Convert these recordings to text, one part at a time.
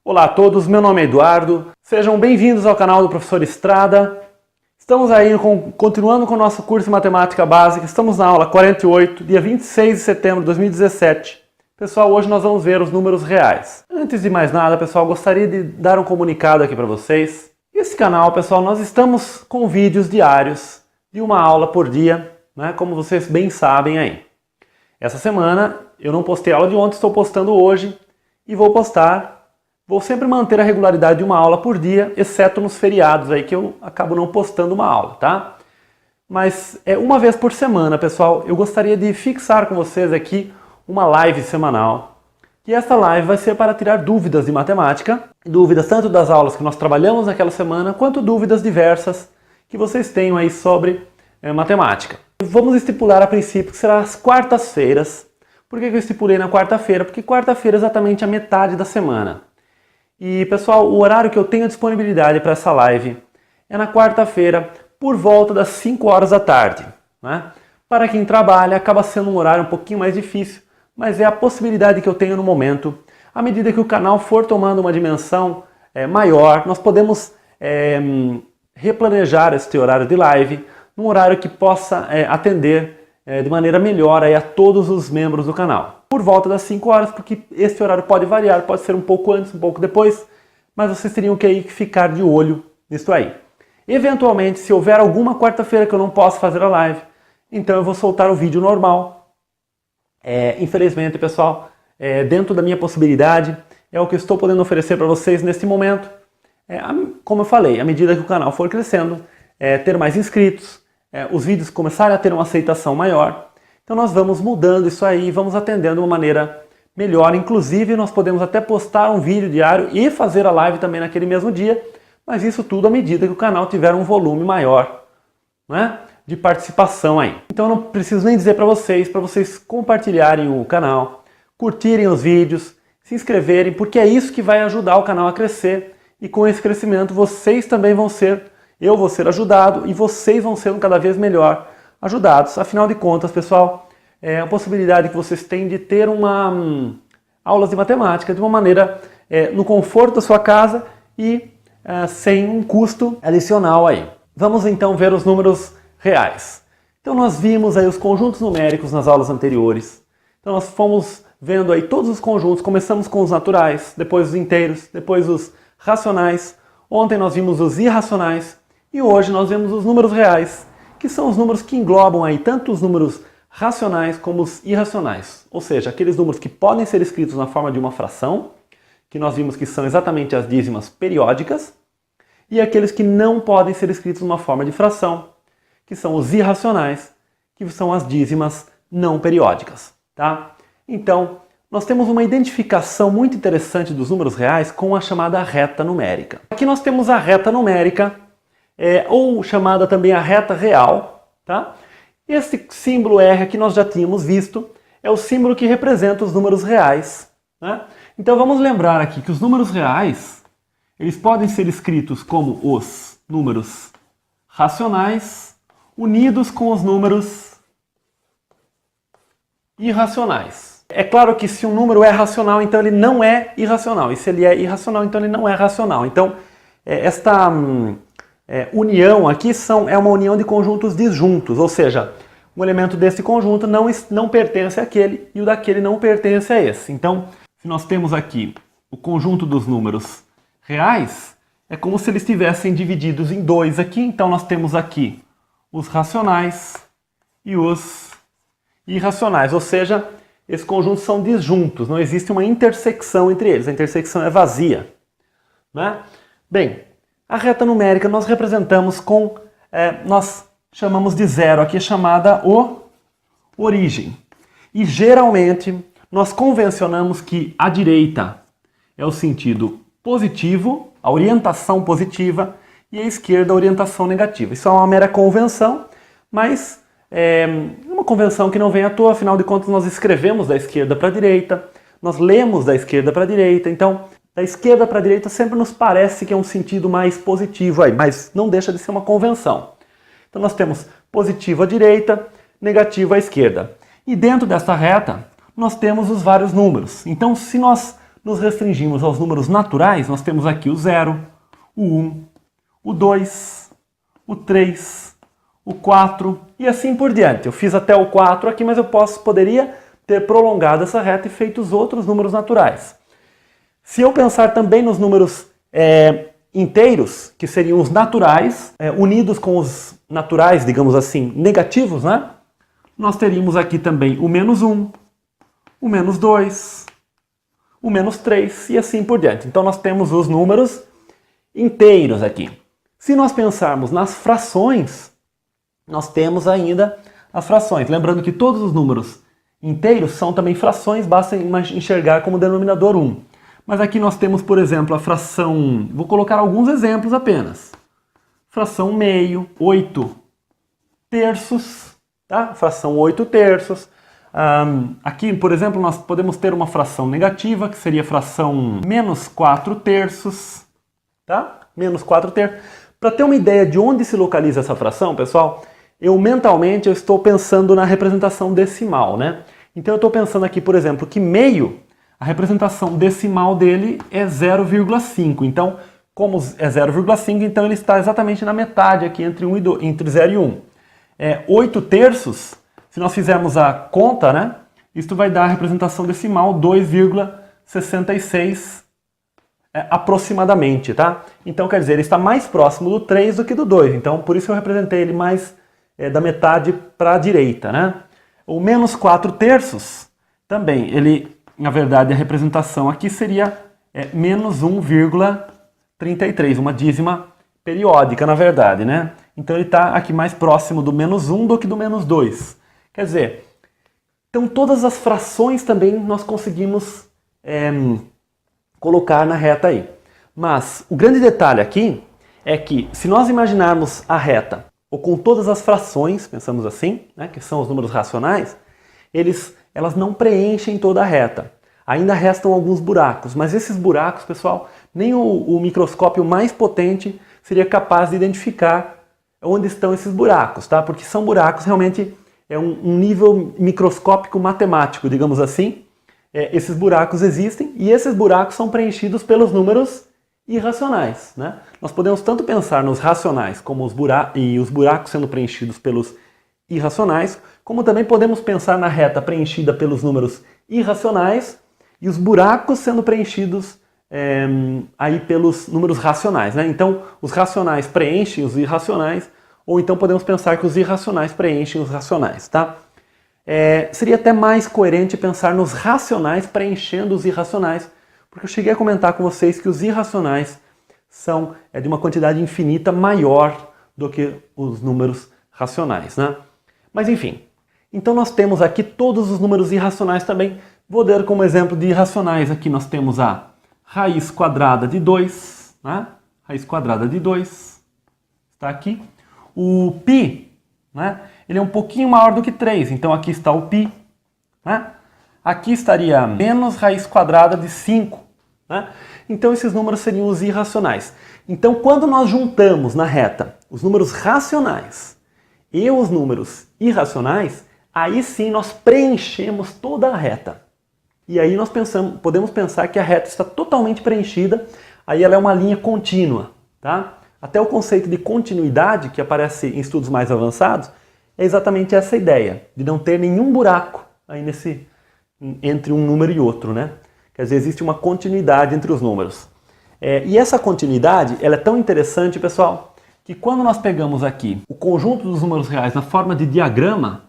Olá a todos, meu nome é Eduardo, sejam bem-vindos ao canal do Professor Estrada. Estamos aí continuando com o nosso curso de Matemática Básica, estamos na aula 48, dia 26 de setembro de 2017. Pessoal, hoje nós vamos ver os números reais. Antes de mais nada, pessoal, gostaria de dar um comunicado aqui para vocês. Esse canal, pessoal, nós estamos com vídeos diários de uma aula por dia, né, como vocês bem sabem aí. Essa semana eu não postei a aula de ontem, estou postando hoje e vou sempre manter a regularidade de uma aula por dia, exceto nos feriados aí que eu acabo não postando uma aula, tá? Mas uma vez por semana, pessoal, eu gostaria de fixar com vocês aqui uma live semanal. E esta live vai ser para tirar dúvidas de matemática, dúvidas tanto das aulas que nós trabalhamos naquela semana, quanto dúvidas diversas que vocês tenham aí sobre matemática. Vamos estipular a princípio que será às quartas-feiras. Por que eu estipulei na quarta-feira? Porque quarta-feira é exatamente a metade da semana. E pessoal, o horário que eu tenho disponibilidade para essa live é na quarta-feira, por volta das 5 horas da tarde. Né? Para quem trabalha, acaba sendo um horário um pouquinho mais difícil, mas é a possibilidade que eu tenho no momento. À medida que o canal for tomando uma dimensão maior, nós podemos replanejar este horário de live, num horário que possa atender de maneira melhor aí a todos os membros do canal. Por volta das 5 horas, porque esse horário pode variar, pode ser um pouco antes, um pouco depois, mas vocês teriam que ficar de olho nisso aí. Eventualmente, se houver alguma quarta-feira que eu não possa fazer a live, então eu vou soltar o vídeo normal. Infelizmente, pessoal, dentro da minha possibilidade, é o que eu estou podendo oferecer para vocês neste momento. Como eu falei, à medida que o canal for crescendo, ter mais inscritos, os vídeos começarem a ter uma aceitação maior, então nós vamos mudando isso aí, vamos atendendo de uma maneira melhor. Inclusive nós podemos até postar um vídeo diário e fazer a live também naquele mesmo dia, mas isso tudo à medida que o canal tiver um volume maior, né, de participação aí. Então eu não preciso nem dizer para vocês compartilharem o canal, curtirem os vídeos, se inscreverem, porque é isso que vai ajudar o canal a crescer, e com esse crescimento vocês também eu vou ser ajudado e vocês vão ser cada vez melhor ajudados. Afinal de contas, pessoal, é a possibilidade que vocês têm de ter aulas de matemática de uma maneira no conforto da sua casa e sem um custo adicional aí. Vamos então ver os números reais. Então nós vimos aí os conjuntos numéricos nas aulas anteriores. Então nós fomos vendo aí todos os conjuntos, começamos com os naturais, depois os inteiros, depois os racionais. Ontem nós vimos os irracionais e hoje nós vemos os números reais, que são os números que englobam aí tanto os números racionais como os irracionais, ou seja, aqueles números que podem ser escritos na forma de uma fração, que nós vimos que são exatamente as dízimas periódicas, e aqueles que não podem ser escritos numa forma de fração, que são os irracionais, que são as dízimas não periódicas. Tá? Então, nós temos uma identificação muito interessante dos números reais com a chamada reta numérica. Aqui nós temos a reta numérica, ou chamada também a reta real. Tá? Esse símbolo R que nós já tínhamos visto é o símbolo que representa os números reais. Né? Então vamos lembrar aqui que os números reais eles podem ser escritos como os números racionais unidos com os números irracionais. É claro que se um número é racional, então ele não é irracional. E se ele é irracional, então ele não é racional. Então, esta união aqui é uma união de conjuntos disjuntos. Ou seja, um elemento desse conjunto não pertence àquele e o daquele não pertence a esse. Então, se nós temos aqui o conjunto dos números reais, é como se eles estivessem divididos em dois aqui. Então, nós temos aqui os racionais e os irracionais. Ou seja, esses conjuntos são disjuntos, não existe uma intersecção entre eles, a intersecção é vazia. Né? Bem, a reta numérica nós representamos com, nós chamamos de zero, aqui é chamada origem. E geralmente nós convencionamos que a direita é o sentido positivo, a orientação positiva, e a esquerda a orientação negativa. Isso é uma mera convenção, mas é uma convenção que não vem à toa, afinal de contas nós escrevemos da esquerda para a direita, nós lemos da esquerda para a direita, então da esquerda para a direita sempre nos parece que é um sentido mais positivo aí, mas não deixa de ser uma convenção. Então nós temos positivo à direita, negativo à esquerda. E dentro dessa reta nós temos os vários números. Então se nós nos restringimos aos números naturais, nós temos aqui o 0, o 1, o 2, o 3, o 4 e assim por diante. Eu fiz até o 4 aqui, mas eu poderia ter prolongado essa reta e feito os outros números naturais. Se eu pensar também nos números inteiros, que seriam os naturais, unidos com os naturais, digamos assim, negativos, né? Nós teríamos aqui também o menos 1, o menos 2, o menos 3 e assim por diante. Então nós temos os números inteiros aqui. Se nós pensarmos nas frações, nós temos ainda as frações. Lembrando que todos os números inteiros são também frações, basta enxergar como denominador 1. Mas aqui nós temos, por exemplo, a fração... Vou colocar alguns exemplos apenas. Fração meio, 8 terços, tá? Fração 8 terços. Aqui, por exemplo, nós podemos ter uma fração negativa, que seria a fração menos 4 terços, tá? Menos 4 terços. Para ter uma ideia de onde se localiza essa fração, pessoal, mentalmente eu estou pensando na representação decimal, né? Então eu estou pensando aqui, por exemplo, que meio, a representação decimal dele é 0,5. Então, como é 0,5, então ele está exatamente na metade aqui entre 0 e 1. 8 terços, se nós fizermos a conta, né? Isto vai dar a representação decimal 2,66 aproximadamente, tá? Então, quer dizer, ele está mais próximo do 3 do que do 2. Então, por isso eu representei ele mais da metade para a direita, né? O menos 4 terços, também, ele, na verdade, a representação aqui seria menos 1,33, uma dízima periódica, na verdade, né? Então ele está aqui mais próximo do menos 1 do que do menos 2. Quer dizer, então todas as frações também nós conseguimos colocar na reta aí. Mas o grande detalhe aqui é que se nós imaginarmos a reta ou com todas as frações, pensamos assim, né, que são os números racionais, elas não preenchem toda a reta. Ainda restam alguns buracos, mas esses buracos, pessoal, nem o microscópio mais potente seria capaz de identificar onde estão esses buracos, tá? Porque são buracos realmente um nível microscópico matemático, digamos assim. Esses buracos existem e esses buracos são preenchidos pelos números irracionais, né? Nós podemos tanto pensar nos racionais como os buracos sendo preenchidos pelos irracionais, como também podemos pensar na reta preenchida pelos números irracionais e os buracos sendo preenchidos aí pelos números racionais, né? Então, os racionais preenchem os irracionais, ou então podemos pensar que os irracionais preenchem os racionais, tá? Seria até mais coerente pensar nos racionais preenchendo os irracionais, porque eu cheguei a comentar com vocês que os irracionais são de uma quantidade infinita maior do que os números racionais, né? Mas enfim, então nós temos aqui todos os números irracionais também. Vou dar como exemplo de irracionais aqui, nós temos a raiz quadrada de 2, né? Raiz quadrada de 2, está aqui. O π, né? Ele é um pouquinho maior do que 3, então aqui está o π, né? Aqui estaria menos raiz quadrada de 5, né? Então esses números seriam os irracionais. Então quando nós juntamos na reta os números racionais e os números irracionais, aí sim nós preenchemos toda a reta. E aí nós podemos pensar que a reta está totalmente preenchida, aí ela é uma linha contínua, tá? Até o conceito de continuidade, que aparece em estudos mais avançados, é exatamente essa ideia, de não ter nenhum buraco aí entre um número e outro, né? Quer dizer, existe uma continuidade entre os números. E essa continuidade, ela é tão interessante, pessoal, que quando nós pegamos aqui o conjunto dos números reais na forma de diagrama,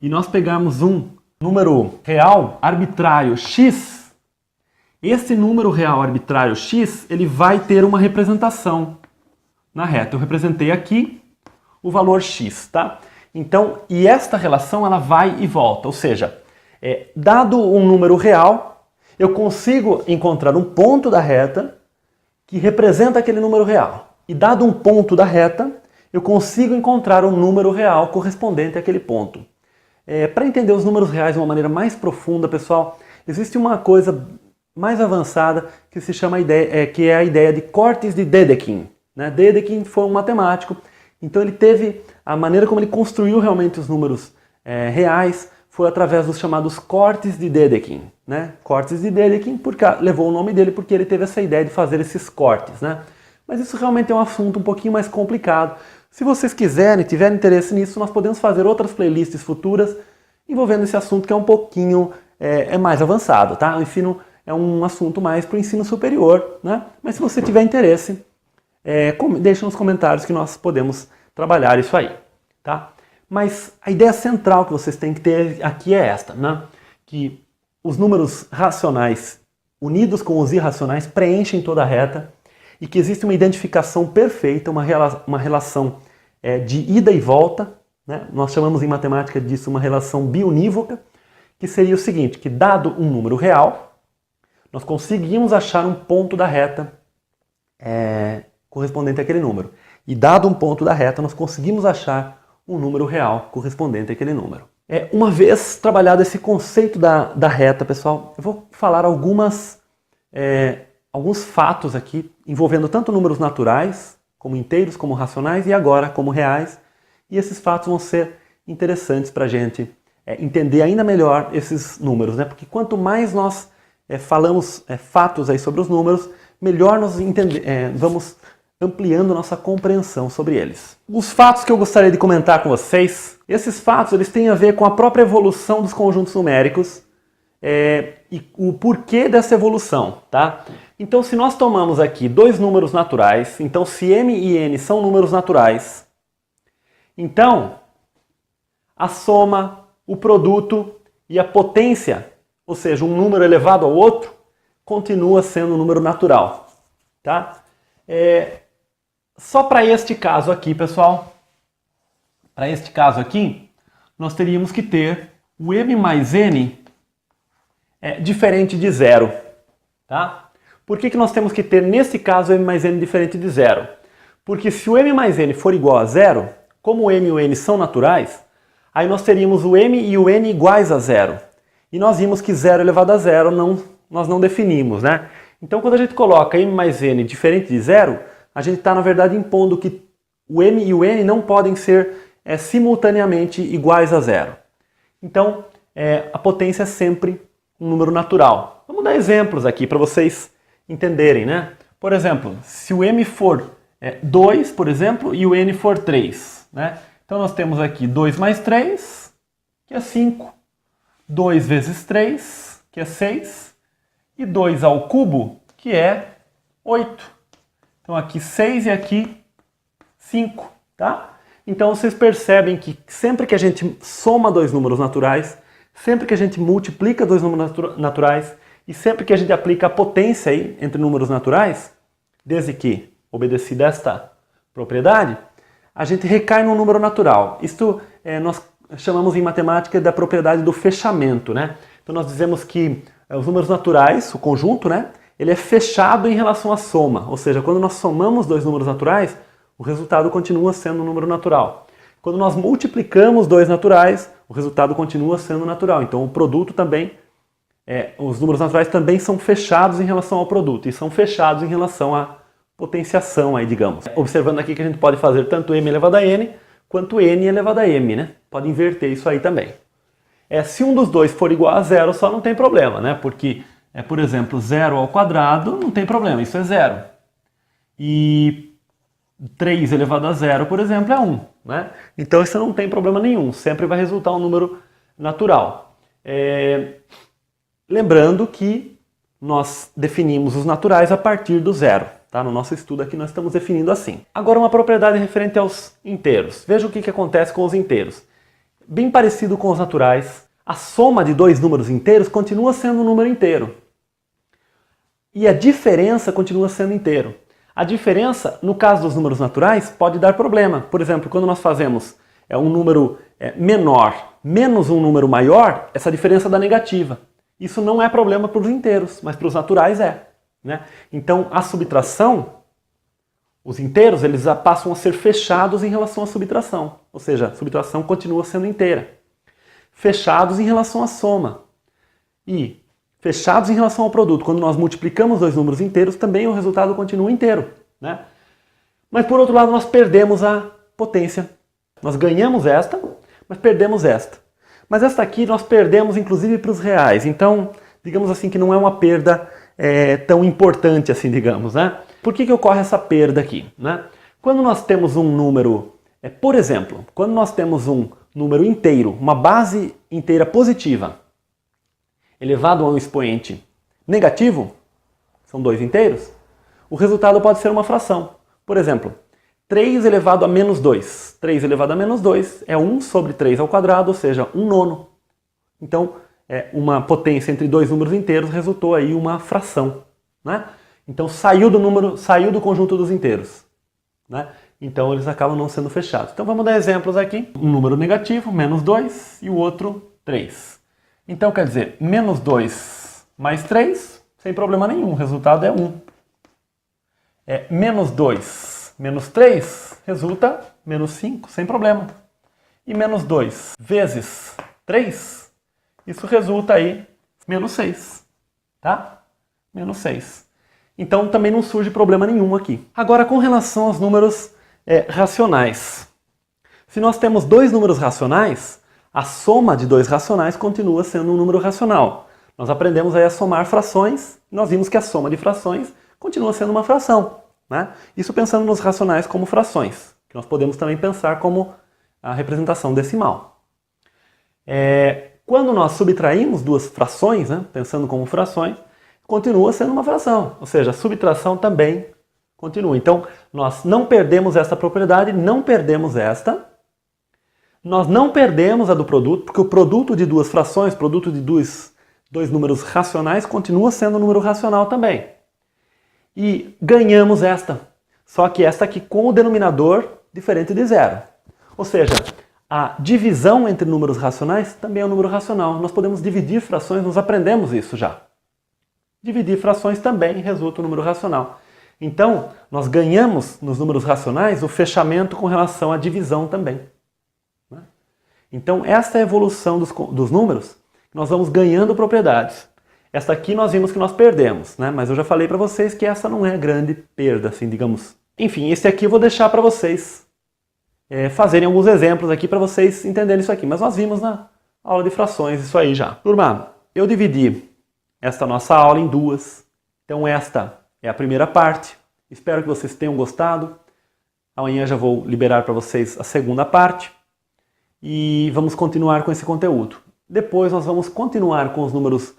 e nós pegarmos um número real arbitrário x, esse número real arbitrário x, ele vai ter uma representação na reta. Eu representei aqui o valor x, tá? Então, e esta relação ela vai e volta, ou seja, dado um número real, eu consigo encontrar um ponto da reta que representa aquele número real. E dado um ponto da reta, eu consigo encontrar um número real correspondente àquele ponto. Para entender os números reais de uma maneira mais profunda, pessoal, existe uma coisa mais avançada que se chama que é a ideia de cortes de Dedekind, né? Dedekind foi um matemático, então ele teve a maneira como ele construiu realmente os números reais foi através dos chamados cortes de Dedekind, né? Cortes de Dedekind porque levou o nome dele porque ele teve essa ideia de fazer esses cortes, né? Mas isso realmente é um assunto um pouquinho mais complicado. Se vocês quiserem, tiverem interesse nisso, nós podemos fazer outras playlists futuras envolvendo esse assunto que é um pouquinho mais avançado, tá? O ensino é um assunto mais para o ensino superior, né? Mas se você tiver interesse, deixe nos comentários que nós podemos trabalhar isso aí, tá? Mas a ideia central que vocês têm que ter aqui é esta, né? Que os números racionais unidos com os irracionais preenchem toda a reta e que existe uma identificação perfeita, uma relação de ida e volta, né? Nós chamamos em matemática disso uma relação biunívoca, que seria o seguinte, que dado um número real, nós conseguimos achar um ponto da reta correspondente àquele número. E dado um ponto da reta, nós conseguimos achar um número real correspondente àquele número. Uma vez trabalhado esse conceito da reta, pessoal, eu vou falar alguns fatos aqui envolvendo tanto números naturais, como inteiros, como racionais e agora como reais. E esses fatos vão ser interessantes para a gente entender ainda melhor esses números, né? Porque quanto mais nós falamos fatos aí sobre os números, melhor nós vamos ampliando nossa compreensão sobre eles. Os fatos que eu gostaria de comentar com vocês, esses fatos eles têm a ver com a própria evolução dos conjuntos numéricos e o porquê dessa evolução, tá? Então, se nós tomamos aqui dois números naturais, então se m e n são números naturais, então a soma, o produto e a potência, ou seja, um número elevado ao outro, continua sendo um número natural, tá? Só para este caso aqui, pessoal, para este caso aqui, nós teríamos que ter o m mais n diferente de zero, tá? Por que nós temos que ter, nesse caso, o m mais n diferente de zero? Porque se o m mais n for igual a zero, como o m e o n são naturais, aí nós teríamos o m e o n iguais a zero. E nós vimos que zero elevado a zero nós não definimos, né? Então, quando a gente coloca m mais n diferente de zero, a gente está, na verdade, impondo que o m e o n não podem ser simultaneamente iguais a zero. Então, a potência é sempre um número natural. Vamos dar exemplos aqui para vocês entenderem, né? Por exemplo, se o m for 2, por exemplo, e o n for 3, né? Então, nós temos aqui 2 mais 3, que é 5. 2 vezes 3, que é 6. E 2 ao cubo, que é 8. Então aqui 6 e aqui 5, tá? Então vocês percebem que sempre que a gente soma dois números naturais, sempre que a gente multiplica dois números naturais e sempre que a gente aplica a potência aí entre números naturais, desde que obedecida esta propriedade, a gente recai num número natural. Isto nós chamamos em matemática da propriedade do fechamento, né? Então nós dizemos que os números naturais, o conjunto, né? Ele é fechado em relação à soma, ou seja, quando nós somamos dois números naturais, o resultado continua sendo um número natural. Quando nós multiplicamos dois naturais, o resultado continua sendo natural. Então o produto também, os números naturais também são fechados em relação ao produto e são fechados em relação à potenciação aí, digamos. Observando aqui que a gente pode fazer tanto m elevado a n quanto n elevado a m, né? Pode inverter isso aí também. Se um dos dois for igual a zero, só não tem problema, né? Porque, por exemplo, 0 ao quadrado não tem problema, isso é zero. E 3 elevado a zero, por exemplo, é 1, né? Então isso não tem problema nenhum, sempre vai resultar um número natural. Lembrando que nós definimos os naturais a partir do zero, tá? No nosso estudo aqui nós estamos definindo assim. Agora uma propriedade referente aos inteiros. Veja o que acontece com os inteiros. Bem parecido com os naturais, a soma de dois números inteiros continua sendo um número inteiro. E a diferença continua sendo inteiro. A diferença, no caso dos números naturais, pode dar problema. Por exemplo, quando nós fazemos um número menor menos um número maior, essa diferença dá negativa. Isso não é problema para os inteiros, mas para os naturais é, né? Então, a subtração, os inteiros, eles passam a ser fechados em relação à subtração. Ou seja, a subtração continua sendo inteira. Fechados em relação à soma. E fechados em relação ao produto. Quando nós multiplicamos dois números inteiros, também o resultado continua inteiro, né? Mas por outro lado, nós perdemos a potência. Nós ganhamos esta, mas perdemos esta. Mas esta aqui nós perdemos inclusive para os reais, então digamos assim que não é uma perda tão importante assim, digamos, né? Por que ocorre essa perda aqui, né? Quando nós temos um número, por exemplo, quando nós temos um número inteiro, uma base inteira positiva, elevado a um expoente negativo, são dois inteiros, o resultado pode ser uma fração. Por exemplo, 3 elevado a menos 2. 3 elevado a menos 2 é 1 sobre 3 ao quadrado, ou seja, 1 nono. Então, uma potência entre dois números inteiros resultou aí uma fração, né? Então, saiu do conjunto dos inteiros, né? Então, eles acabam não sendo fechados. Então, vamos dar exemplos aqui. Um número negativo, menos 2, e o outro, 3. Então, quer dizer, menos 2 mais 3, sem problema nenhum, o resultado é 1. Menos 2 menos 3 resulta menos 5, sem problema. E menos 2 vezes 3, isso resulta aí menos 6, tá? Menos 6. Então também não surge problema nenhum aqui. Agora com relação aos números racionais. Se nós temos dois números racionais, a soma de dois racionais continua sendo um número racional. Nós aprendemos aí a somar frações, e nós vimos que a soma de frações continua sendo uma fração, né? Isso pensando nos racionais como frações, que nós podemos também pensar como a representação decimal. Quando nós subtraímos duas frações, né, pensando como frações, continua sendo uma fração, ou seja, a subtração também continua. Então, nós não perdemos esta propriedade, não perdemos esta. Nós não perdemos a do produto, porque o produto de duas frações, produto de dois números racionais, continua sendo um número racional também. E ganhamos esta, só que esta aqui com o denominador diferente de zero. Ou seja, a divisão entre números racionais também é um número racional. Nós podemos dividir frações, nós aprendemos isso já. Dividir frações também resulta um número racional. Então, nós ganhamos nos números racionais o fechamento com relação à divisão também. Então, essa é a evolução dos números, nós vamos ganhando propriedades. Esta aqui nós vimos que nós perdemos, né? Mas eu já falei para vocês que essa não é grande perda, assim, digamos. Enfim, esse aqui eu vou deixar para vocês fazerem alguns exemplos aqui para vocês entenderem isso aqui. Mas nós vimos na aula de frações isso aí já. Turma, eu dividi esta nossa aula em duas. Então esta é a primeira parte. Espero que vocês tenham gostado. Amanhã já vou liberar para vocês a segunda parte. E vamos continuar com esse conteúdo. Depois nós vamos continuar com os números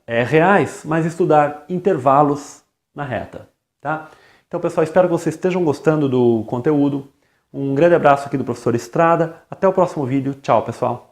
reais, mas estudar intervalos na reta, tá? Então, pessoal, espero que vocês estejam gostando do conteúdo. Um grande abraço aqui do professor Estrada. Até o próximo vídeo. Tchau, pessoal!